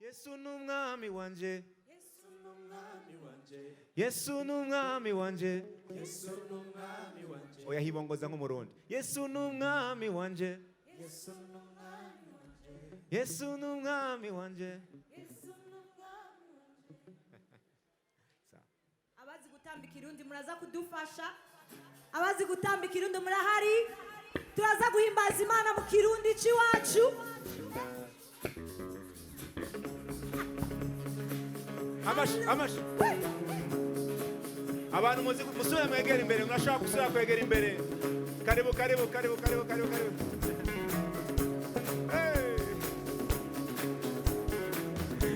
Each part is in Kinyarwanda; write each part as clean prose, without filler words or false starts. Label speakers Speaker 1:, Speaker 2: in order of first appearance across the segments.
Speaker 1: Yesu n'umwami wanje, Yesu n'umwami wanje, Yesu n'umwami wanje, Yesu n'umwami wanje. Oya hibongoza nk'umurundi. Yesu n'umwami wanje, Yesu n'umwami wanje, Yesu n'umwami wanje, Yesu n'umwami wanje.
Speaker 2: Abazi gutambika irundi muraza kudufasha. Abazi gutambika irundi murahari. Turaza guhimbaza Imana mu kirundi ciwacu.
Speaker 1: Amashi. Abantu musubire mwegera imbere, murashaka gusubira kwegera imbere. Karibu. Hey.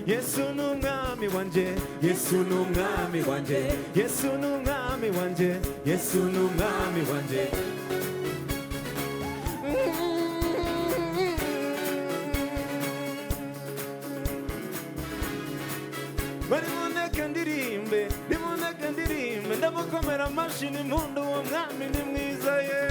Speaker 1: Yesu n'umwami wanje, Yesu n'umwami wanje, Yesu n'umwami wanje, Yesu n'umwami wanje. Nimuneke ndirimbe, ndamukomera amashi n'impundu, uwo mwami ni mwiza ye.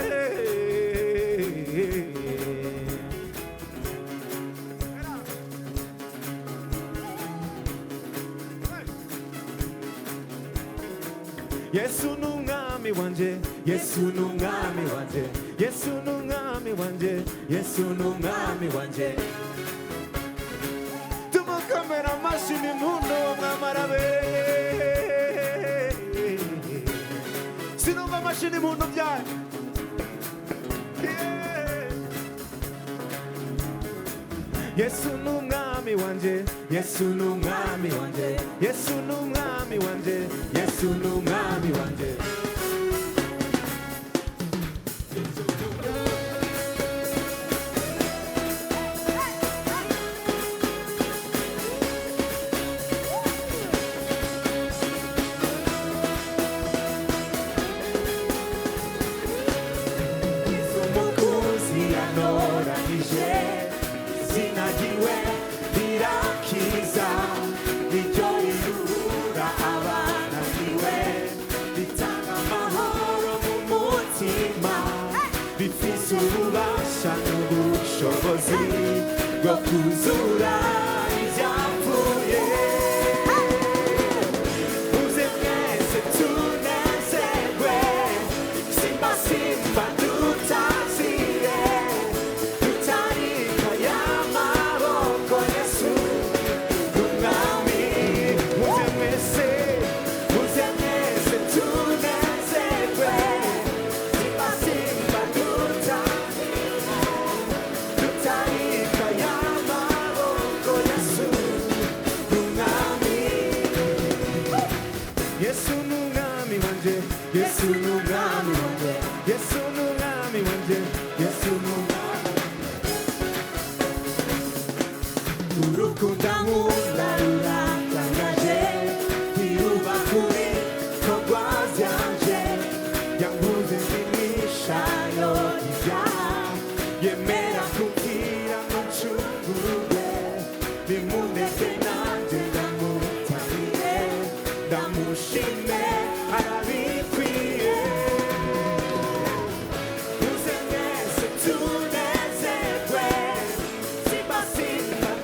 Speaker 1: Yesu n'umwami wanje, Yesu n'umwami wanje, Yesu n'umwami wanje, Yesu n'umwami wanje. Tumukomera amashi n'impundu, uwo mwami arabereye. Sinumva amashi n'impundu byayo. Yesu n'umwami wanje, Yesu n'umwami wanje, Yesu n'umwami wanje, Yesu n'umwami wanje. Kuzura ibyapfuye muze mwese tunezerwe simba dutazire tutarika y'amaboko Yesu umwami muze mwese tunezerwe simba dutazire tutarika y'amaboko Yesu umwami. Yesu n'umwami wanje, Yesu n'umwami wanje, Yesu n'umwami wanje, Yesu n'umwami. Urukundo nkunda ruratangaje, ntiruba kuri kogwa vyanje, yanguze imishayo y'ivyaha, yemera kugira mucungurwe, bimuneze nanje ndamutabire, ndamushime arabikwiye. Muze mwese tunezerwe, simba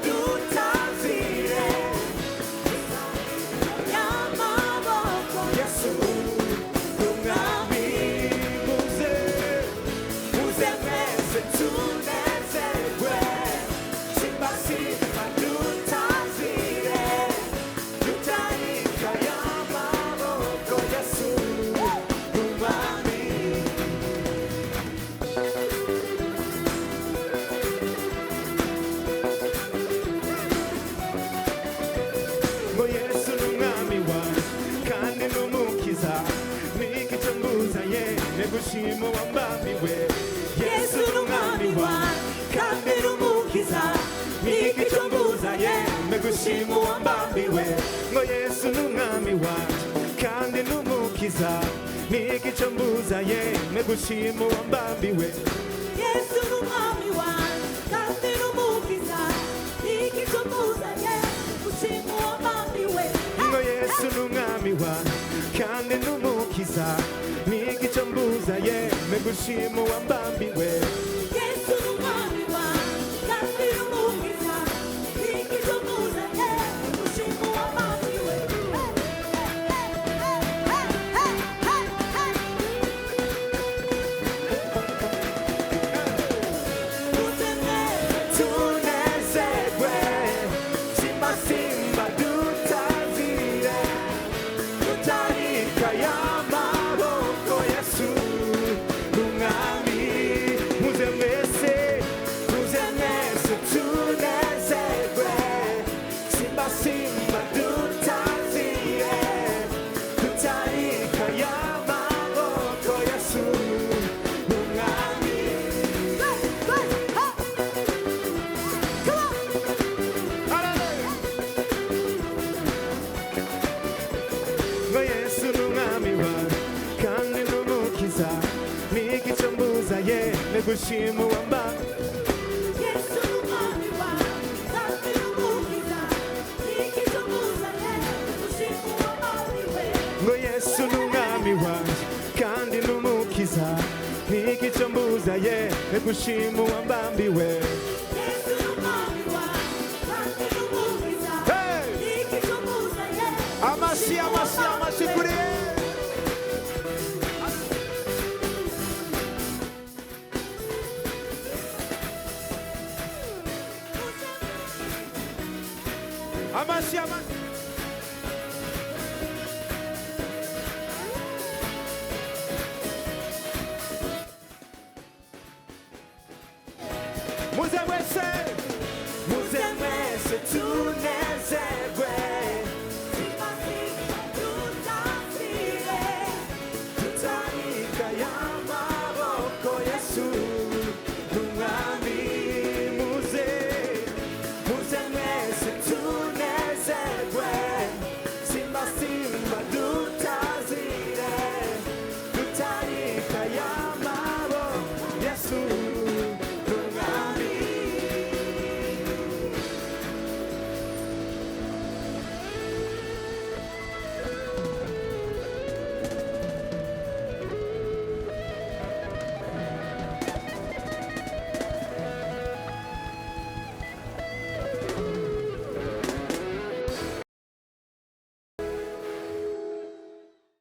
Speaker 1: dutazire, y'amaboko Yesu umwami. Muze mwese tunezerwe, simba dutazire, tutarika y'amaboko Yesu umwami. Ngo Yesu n'umwami wawe kandi n'umukiza, niki cyo mbuzanye negushima wambambiwe. Yesu n'umwami wawe kandi n'umukiza, niki cyo mbuzanye negushima wambambiwe. Ngo Yesu n'umwami wawe kandi n'umukiza, niki cyo mbuzanye negushima wambambiwe.
Speaker 2: Yesu n'umwami wanje kandi n'umukiza, niki cyo mbuzanye gushima uwambambiwe.
Speaker 1: Ngo Yesu n'umwami wawe kandi n'umukiza, niki cyo mbuzanye negushima wambambiwe.
Speaker 2: Yesu n'umwami wanje kandi n'umukiza, niki cyo mbuzanye
Speaker 1: gushima uwamba
Speaker 2: Yesu n'umwami wawe kandi n'umukiza n'ikizo muzanye gushima uwabambiwe
Speaker 1: ngo Yesu n'umwami wanje kandi n'umukiza niki cyo mbuzaye gushima uwambambiwe
Speaker 2: Yesu n'umwami wawe kandi n'umukiza
Speaker 1: Hey!
Speaker 2: n'ikizo muzanye
Speaker 1: amashyi kuri amashyi